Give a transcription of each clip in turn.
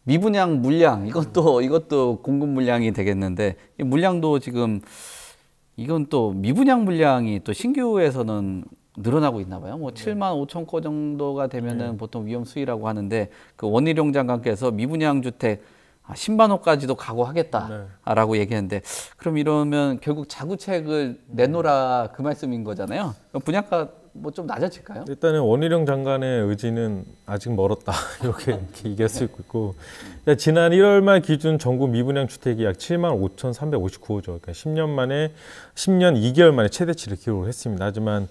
미분양 물량 이것도 공급 물량이 되겠는데 이 물량도 지금 이건 또 미분양 물량이 또 신규에서는 늘어나고 있나 봐요. 뭐 7만 5천 건 정도가 되면은 보통 위험 수위라고 하는데 그 원희룡 장관께서 미분양 주택 10만 호까지도 각오하겠다라고 얘기했는데 그럼 이러면 결국 자구책을 내놓으라 그 말씀인 거잖아요. 그럼 분양가 뭐 좀 낮아질까요? 일단은 원희룡 장관의 의지는 아직 멀었다 이렇게 얘기할 수 있고 지난 1월 말 기준 전국 미분양 주택이 약 7만 5,359호죠. 그러니까 10년 2개월 만에 최대치를 기록을 했습니다. 하지만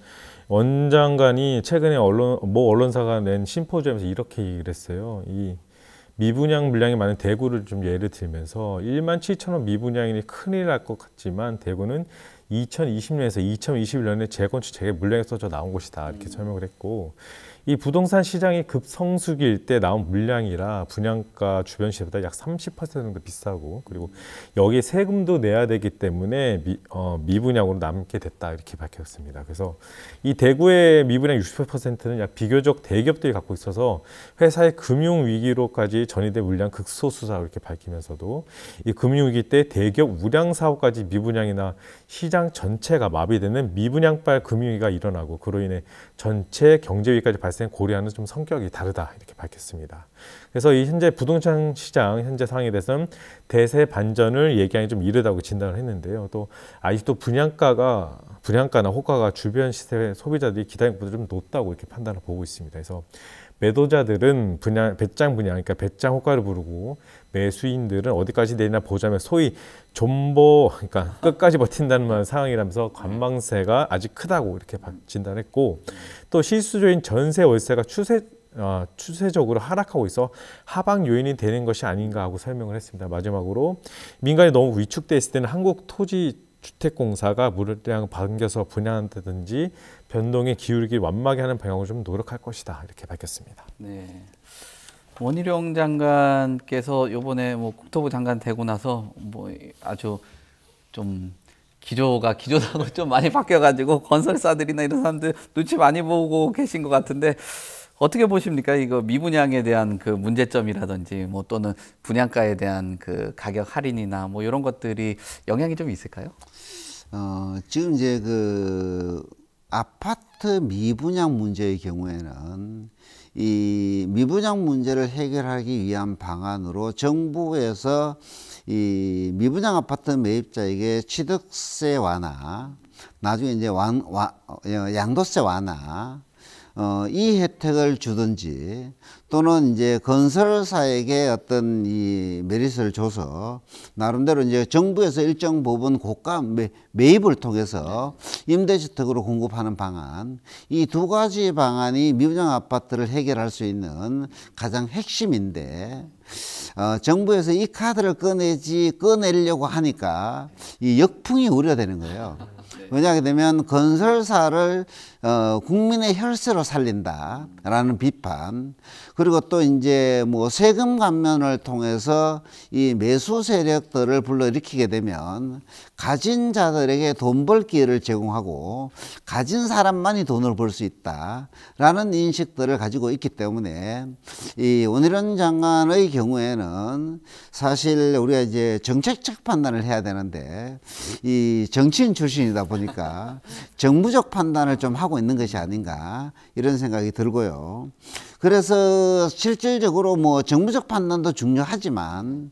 원 장관이 최근에 언론사가 낸 심포지엄에서 이렇게 얘기를 했어요. 이 미분양 물량이 많은 대구를 좀 예를 들면서 1만 7천 호 미분양이니 큰일 날 것 같지만 대구는 2020년에서 2021년에 재건축 재개 물량이 쏟아져 나온 곳이다 이렇게 설명을 했고 이 부동산 시장이 급성수기일 때 나온 물량이라 분양가 주변 시세보다 약 30% 정도 비싸고 그리고 여기에 세금도 내야 되기 때문에 미분양으로 남게 됐다 이렇게 밝혔습니다. 그래서 이 대구의 미분양 60%는 약 비교적 대기업들이 갖고 있어서 회사의 금융위기로까지 전이된 물량 극소수다 이렇게 밝히면서도 이 금융위기 때 대기업 우량 사업까지 미분양이나 시장 전체가 마비되는 미분양발 금융위기가 일어나고 그로 인해 전체 경제위기까지 발생 고려하는 좀 성격이 다르다 이렇게 밝혔습니다. 그래서 이 현재 부동산 시장 현재 상황에 대해서는 대세 반전을 얘기하기 좀 이르다고 진단을 했는데요. 또 아직도 분양가나 호가가 주변 시세 소비자들이 기다린 것보다 좀 높다고 이렇게 판단을 보고 있습니다. 그래서 매도자들은 배짱 분양, 그러니까 배짱 호가를 부르고 매수인들은 어디까지 내리나 보자면 소위 존버, 그러니까 끝까지 버틴다는 상황이라면서 관망세가 아직 크다고 이렇게 진단했고 또 실수조인 전세 월세가 추세적으로 하락하고 있어 하방 요인이 되는 것이 아닌가 하고 설명을 했습니다. 마지막으로 민간이 너무 위축돼 있을 때는 한국토지주택공사가 물량을 반겨서 분양한다든지 변동에 기울기 완만하게 하는 방향으로 좀 노력할 것이다 이렇게 밝혔습니다. 네. 원희룡 장관께서 이번에 뭐 국토부 장관 되고 나서 뭐 아주 좀 기조하고 좀 많이 바뀌어가지고 건설사들이나 이런 사람들 눈치 많이 보고 계신 것 같은데 어떻게 보십니까? 이거 미분양에 대한 그 문제점이라든지 뭐 또는 분양가에 대한 그 가격 할인이나 뭐 이런 것들이 영향이 좀 있을까요? 지금 이제 그 아파트 미분양 문제의 경우에는 이 미분양 문제를 해결하기 위한 방안으로 정부에서 이 미분양 아파트 매입자에게 취득세 완화, 나중에 이제 양도세 완화, 이 혜택을 주든지 또는 이제 건설사에게 어떤 이 메리트를 줘서 나름대로 이제 정부에서 일정 부분 고가 매입을 통해서 임대주택으로 공급하는 방안, 이 두 가지 방안이 미분양 아파트를 해결할 수 있는 가장 핵심인데 정부에서 이 카드를 꺼내려고 하니까 이 역풍이 우려되는 거예요. 왜냐하게 되면 건설사를 국민의 혈세로 살린다라는 비판, 그리고 또 이제 뭐 세금 감면을 통해서 이 매수 세력들을 불러일으키게 되면 가진 자들에게 돈 벌 기회를 제공하고 가진 사람만이 돈을 벌 수 있다라는 인식들을 가지고 있기 때문에 이 원희룡 장관의 경우에는 사실 우리가 이제 정책적 판단을 해야 되는데 이 정치인 출신이다 보니까 정무적 판단을 좀 하고 있는 것이 아닌가 이런 생각이 들고요. 그래서 실질적으로 뭐 정무적 판단도 중요하지만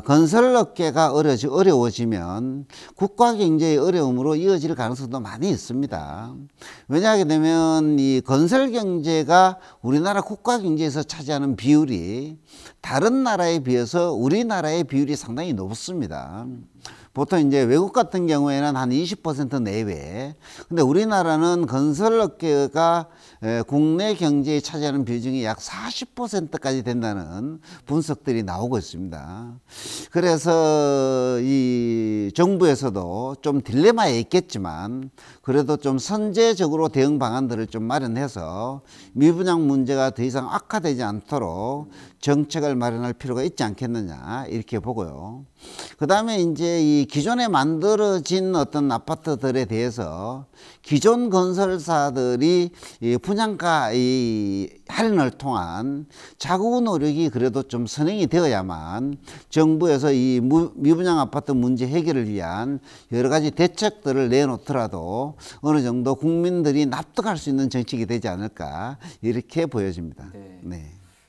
건설업계가 어려워지면 국가 경제의 어려움으로 이어질 가능성도 많이 있습니다. 왜냐하게 되면 이 건설 경제가 우리나라 국가 경제에서 차지하는 비율이 다른 나라에 비해서 우리나라의 비율이 상당히 높습니다. 보통 이제 외국 같은 경우에는 한 20% 내외. 근데 우리나라는 건설업계가 국내 경제에 차지하는 비중이 약 40%까지 된다는 분석들이 나오고 있습니다. 그래서 이 정부에서도 좀 딜레마에 있겠지만 그래도 좀 선제적으로 대응 방안들을 좀 마련해서 미분양 문제가 더 이상 악화되지 않도록 정책을 마련할 필요가 있지 않겠느냐 이렇게 보고요. 그 다음에 이제 이 기존에 만들어진 어떤 아파트들에 대해서 기존 건설사들이 이 분양가 이 할인을 통한 자구 노력이 그래도 좀 선행이 되어야만 정부에서 이 미분양 아파트 문제 해결을 위한 여러 가지 대책들을 내놓더라도 어느 정도 국민들이 납득할 수 있는 정책이 되지 않을까 이렇게 보여집니다. 네. 네.